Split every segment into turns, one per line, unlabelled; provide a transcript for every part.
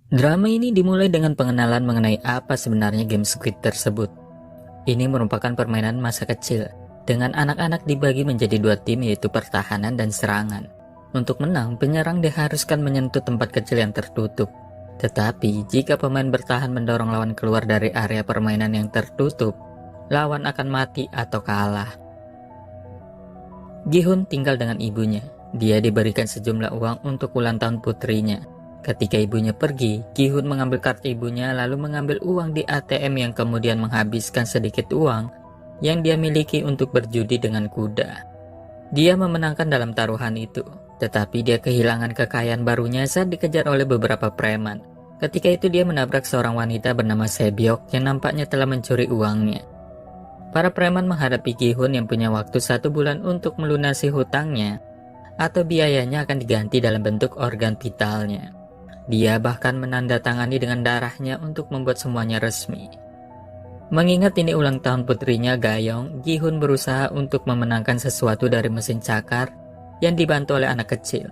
Drama ini dimulai dengan pengenalan mengenai apa sebenarnya game Squid tersebut. Ini merupakan permainan masa kecil, dengan anak-anak dibagi menjadi dua tim yaitu pertahanan dan serangan. Untuk menang, penyerang diharuskan menyentuh tempat kecil yang tertutup. Tetapi, jika pemain bertahan mendorong lawan keluar dari area permainan yang tertutup, lawan akan mati atau kalah. Gi-hun tinggal dengan ibunya. Dia diberikan sejumlah uang untuk ulang tahun putrinya. Ketika ibunya pergi, Gi-hun mengambil kartu ibunya lalu mengambil uang di ATM yang kemudian menghabiskan sedikit uang yang dia miliki untuk berjudi dengan kuda. Dia memenangkan dalam taruhan itu, tetapi dia kehilangan kekayaan barunya saat dikejar oleh beberapa preman. Ketika itu dia menabrak seorang wanita bernama Sebyok yang nampaknya telah mencuri uangnya. Para preman menghadapi Gi-hun yang punya waktu 1 bulan untuk melunasi hutangnya, atau biayanya akan diganti dalam bentuk organ vitalnya. Dia bahkan menandatangani dengan darahnya untuk membuat semuanya resmi. Mengingat ini ulang tahun putrinya Gayong, Gi-hun berusaha untuk memenangkan sesuatu dari mesin cakar yang dibantu oleh anak kecil.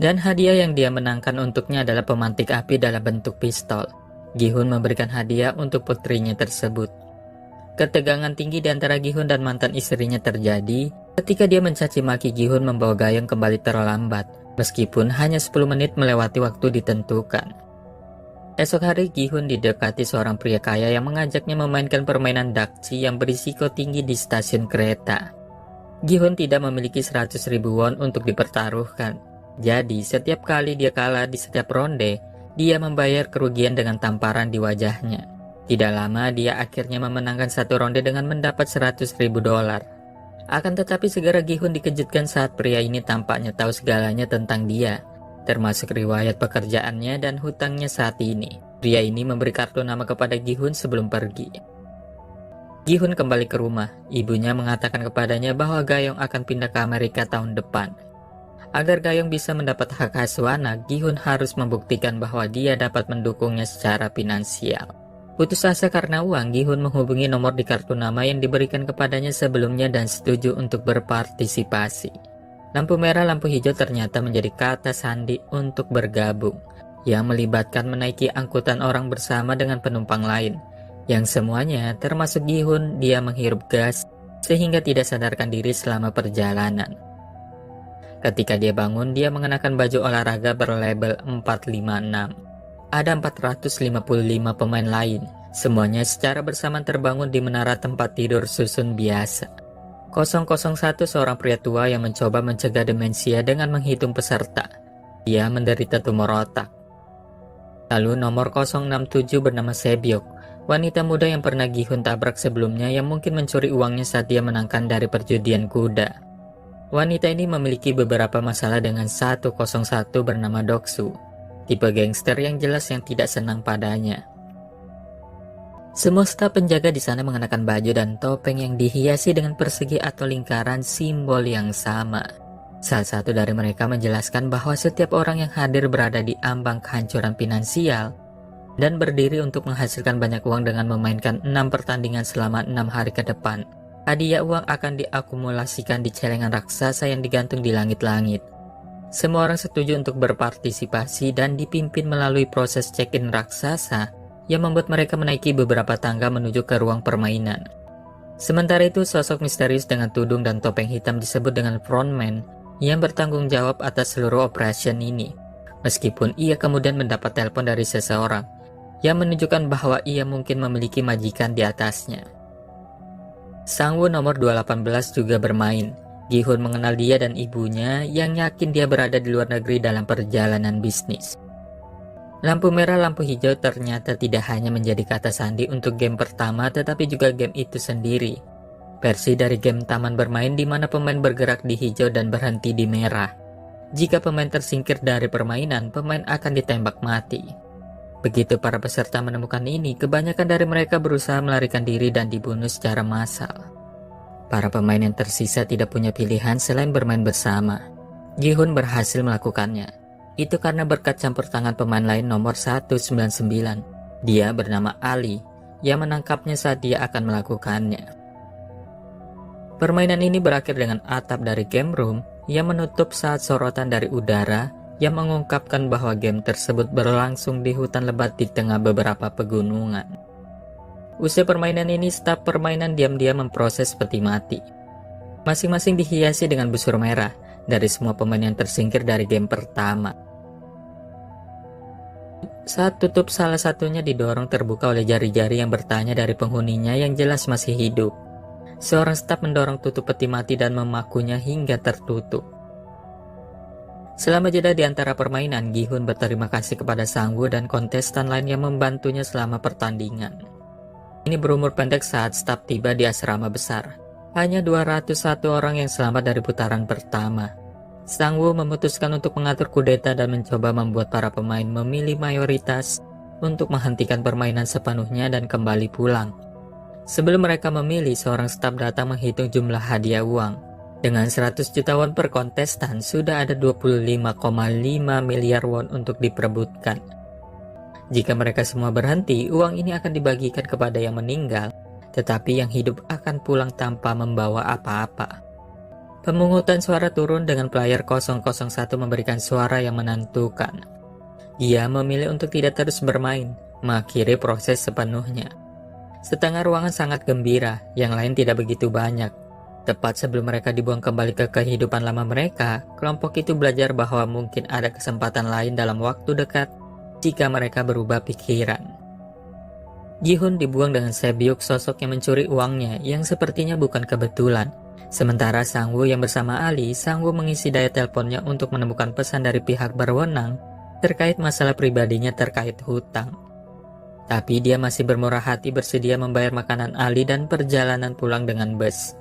Dan hadiah yang dia menangkan untuknya adalah pemantik api dalam bentuk pistol. Gi-hun memberikan hadiah untuk putrinya tersebut. Ketegangan tinggi di antara Gi-hun dan mantan istrinya terjadi ketika dia mencaci maki Gi-hun membawa Gayong kembali terlambat, meskipun hanya 10 menit melewati waktu ditentukan. Esok hari Gi-hun didekati seorang pria kaya yang mengajaknya memainkan permainan dakji yang berisiko tinggi di stasiun kereta. Gi-hun tidak memiliki 100.000 won untuk dipertaruhkan. Jadi setiap kali dia kalah di setiap ronde, dia membayar kerugian dengan tamparan di wajahnya. Tidak lama dia akhirnya memenangkan satu ronde dengan mendapat 100.000 dolar. Akan tetapi segera Gi-hun dikejutkan saat pria ini tampaknya tahu segalanya tentang dia, termasuk riwayat pekerjaannya dan hutangnya saat ini. Pria ini memberi kartu nama kepada Gi-hun sebelum pergi. Gi-hun kembali ke rumah. Ibunya mengatakan kepadanya bahwa Gayong akan pindah ke Amerika tahun depan. Agar Gayong bisa mendapat hak asuh anak, Gi-hun harus membuktikan bahwa dia dapat mendukungnya secara finansial. Putus asa karena uang, Gi-hun menghubungi nomor di kartu nama yang diberikan kepadanya sebelumnya dan setuju untuk berpartisipasi. Lampu merah, lampu hijau ternyata menjadi kata sandi untuk bergabung, yang melibatkan menaiki angkutan orang bersama dengan penumpang lain, yang semuanya termasuk Gi-hun dia menghirup gas sehingga tidak sadarkan diri selama perjalanan. Ketika dia bangun, dia mengenakan baju olahraga berlabel 456. Ada 455 pemain lain, semuanya secara bersamaan terbangun di menara tempat tidur susun biasa. 001 seorang pria tua yang mencoba mencegah demensia dengan menghitung peserta. Dia menderita tumor otak. Lalu nomor 067 bernama Sebyok, wanita muda yang pernah Gi-hun tabrak sebelumnya yang mungkin mencuri uangnya saat dia menangkan dari perjudian kuda. Wanita ini memiliki beberapa masalah dengan 101 bernama Doksu, tipe gangster yang jelas yang tidak senang padanya. Semua staf penjaga di sana mengenakan baju dan topeng yang dihiasi dengan persegi atau lingkaran simbol yang sama. Salah satu dari mereka menjelaskan bahwa setiap orang yang hadir berada di ambang kehancuran finansial dan berdiri untuk menghasilkan banyak uang dengan memainkan 6 pertandingan selama 6 hari ke depan. Hadiah uang akan diakumulasikan di celengan raksasa yang digantung di langit-langit. Semua orang setuju untuk berpartisipasi dan dipimpin melalui proses check-in raksasa yang membuat mereka menaiki beberapa tangga menuju ke ruang permainan. Sementara itu, sosok misterius dengan tudung dan topeng hitam disebut dengan frontman yang bertanggung jawab atas seluruh operation ini. Meskipun ia kemudian mendapat telepon dari seseorang yang menunjukkan bahwa ia mungkin memiliki majikan di atasnya. Sangwoo nomor 218 juga bermain. Gi-hun mengenal dia dan ibunya yang yakin dia berada di luar negeri dalam perjalanan bisnis. Lampu merah, lampu hijau ternyata tidak hanya menjadi kata sandi untuk game pertama tetapi juga game itu sendiri. Versi dari game taman bermain di mana pemain bergerak di hijau dan berhenti di merah. Jika pemain tersingkir dari permainan, pemain akan ditembak mati. Begitu para peserta menemukan ini, kebanyakan dari mereka berusaha melarikan diri dan dibunuh secara massal. Para pemain yang tersisa tidak punya pilihan selain bermain bersama. Gi-hun berhasil melakukannya. Itu karena berkat campur tangan pemain lain nomor 199. Dia bernama Ali, yang menangkapnya saat dia akan melakukannya. Permainan ini berakhir dengan atap dari game room yang menutup saat sorotan dari udara yang mengungkapkan bahwa game tersebut berlangsung di hutan lebat di tengah beberapa pegunungan. Usai permainan ini, staf permainan diam-diam memproses peti mati. Masing-masing dihiasi dengan busur merah dari semua pemain yang tersingkir dari game pertama. Saat tutup, salah satunya didorong terbuka oleh jari-jari yang bertanya dari penghuninya yang jelas masih hidup. Seorang staf mendorong tutup peti mati dan memakunya hingga tertutup. Selama jeda di antara permainan, Gi-hun berterima kasih kepada Sang-woo dan kontestan lain yang membantunya selama pertandingan. Ini berumur pendek saat staf tiba di asrama besar. Hanya 201 orang yang selamat dari putaran pertama. Sang-woo memutuskan untuk mengatur kudeta dan mencoba membuat para pemain memilih mayoritas untuk menghentikan permainan sepenuhnya dan kembali pulang. Sebelum mereka memilih, seorang staf datang menghitung jumlah hadiah uang. Dengan 100 juta won per kontestan, sudah ada 25,5 miliar won untuk diperebutkan. Jika mereka semua berhenti, uang ini akan dibagikan kepada yang meninggal, tetapi yang hidup akan pulang tanpa membawa apa-apa. Pemungutan suara turun dengan player 001 memberikan suara yang menentukan. Dia memilih untuk tidak terus bermain, mengakhiri proses sepenuhnya. Setengah ruangan sangat gembira, yang lain tidak begitu banyak. Tepat sebelum mereka dibuang kembali ke kehidupan lama mereka, kelompok itu belajar bahwa mungkin ada kesempatan lain dalam waktu dekat jika mereka berubah pikiran. Gi-hun dibuang dengan Sebyuk, sosok yang mencuri uangnya, yang sepertinya bukan kebetulan. Sementara Sang-woo yang bersama Ali, Sang-woo mengisi daya teleponnya untuk menemukan pesan dari pihak berwenang terkait masalah pribadinya terkait hutang. Tapi dia masih bermurah hati bersedia membayar makanan Ali dan perjalanan pulang dengan bus.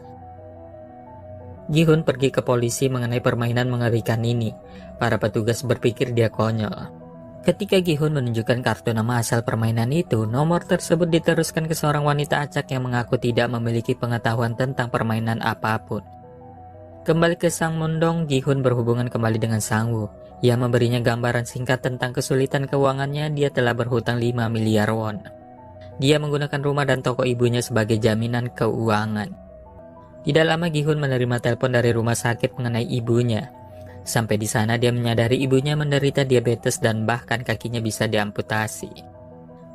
Gi-hun pergi ke polisi mengenai permainan mengerikan ini. Para petugas berpikir dia konyol. Ketika Gi-hun menunjukkan kartu nama asal permainan itu, nomor tersebut diteruskan ke seorang wanita acak yang mengaku tidak memiliki pengetahuan tentang permainan apapun. Kembali ke Sangmundong, Gi-hun berhubungan kembali dengan Sang-woo. Ia memberinya gambaran singkat tentang kesulitan keuangannya. Dia telah berhutang 5 miliar won. Dia menggunakan rumah dan toko ibunya sebagai jaminan keuangan. Tidak lama Gi-hun menerima telepon dari rumah sakit mengenai ibunya. Sampai di sana dia menyadari ibunya menderita diabetes dan bahkan kakinya bisa diamputasi.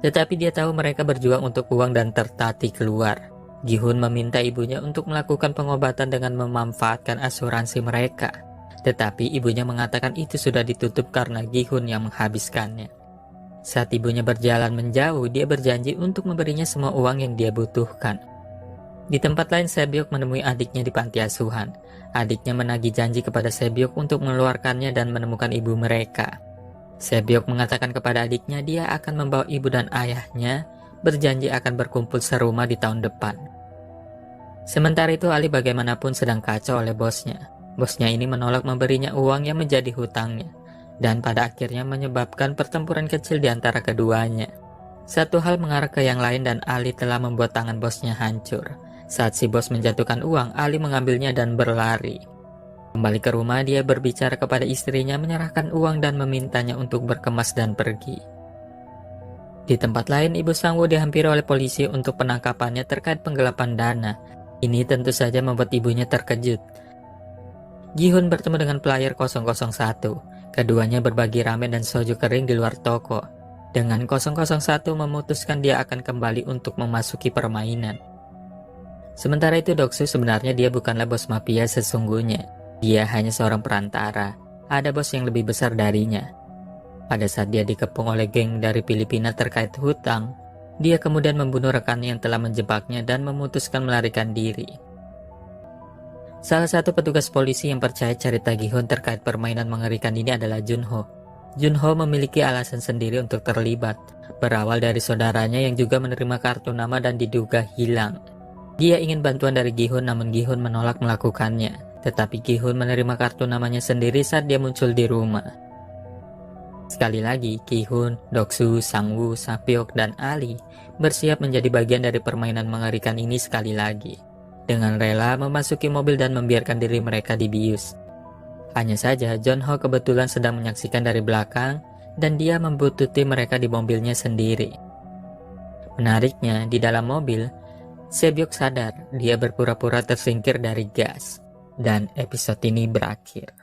Tetapi dia tahu mereka berjuang untuk uang dan tertatih keluar. Gi-hun meminta ibunya untuk melakukan pengobatan dengan memanfaatkan asuransi mereka. Tetapi ibunya mengatakan itu sudah ditutup karena Gi-hun yang menghabiskannya. Saat ibunya berjalan menjauh, dia berjanji untuk memberinya semua uang yang dia butuhkan. Di tempat lain, Sebyuk menemui adiknya di panti asuhan. Adiknya menagih janji kepada Sebyuk untuk mengeluarkannya dan menemukan ibu mereka. Sebyuk mengatakan kepada adiknya dia akan membawa ibu dan ayahnya, berjanji akan berkumpul serumah di tahun depan. Sementara itu Ali bagaimanapun sedang kacau oleh bosnya. Bosnya ini menolak memberinya uang yang menjadi hutangnya, dan pada akhirnya menyebabkan pertempuran kecil di antara keduanya. Satu hal mengarah ke yang lain dan Ali telah membuat tangan bosnya hancur. Saat si bos menjatuhkan uang, Ali mengambilnya dan berlari. Kembali ke rumah, dia berbicara kepada istrinya, menyerahkan uang dan memintanya untuk berkemas dan pergi. Di tempat lain, ibu Sang-woo dihampiri oleh polisi untuk penangkapannya terkait penggelapan dana. Ini tentu saja membuat ibunya terkejut. Gi-hun bertemu dengan player 001. Keduanya berbagi ramen dan soju kering di luar toko. Dengan 001 memutuskan dia akan kembali untuk memasuki permainan. Sementara itu Doksu sebenarnya dia bukanlah bos mafia sesungguhnya. Dia hanya seorang perantara. Ada bos yang lebih besar darinya. Pada saat dia dikepung oleh geng dari Filipina terkait hutang, dia kemudian membunuh rekannya yang telah menjebaknya dan memutuskan melarikan diri. Salah satu petugas polisi yang percaya cerita Gi-hun terkait permainan mengerikan ini adalah Junho. Junho memiliki alasan sendiri untuk terlibat, berawal dari saudaranya yang juga menerima kartu nama dan diduga hilang. Dia ingin bantuan dari Gi-hun namun Gi-hun menolak melakukannya, tetapi Gi-hun menerima kartu namanya sendiri saat dia muncul di rumah. Sekali lagi, Gi-hun, Doksu, Sang-woo, Sapyeok, dan Ali bersiap menjadi bagian dari permainan mengerikan ini sekali lagi, dengan rela memasuki mobil dan membiarkan diri mereka dibius. Hanya saja, Junho kebetulan sedang menyaksikan dari belakang dan dia membuntuti mereka di mobilnya sendiri. Menariknya, di dalam mobil, Sebyuk sadar dia berpura-pura tersingkir dari gas, dan episode ini berakhir.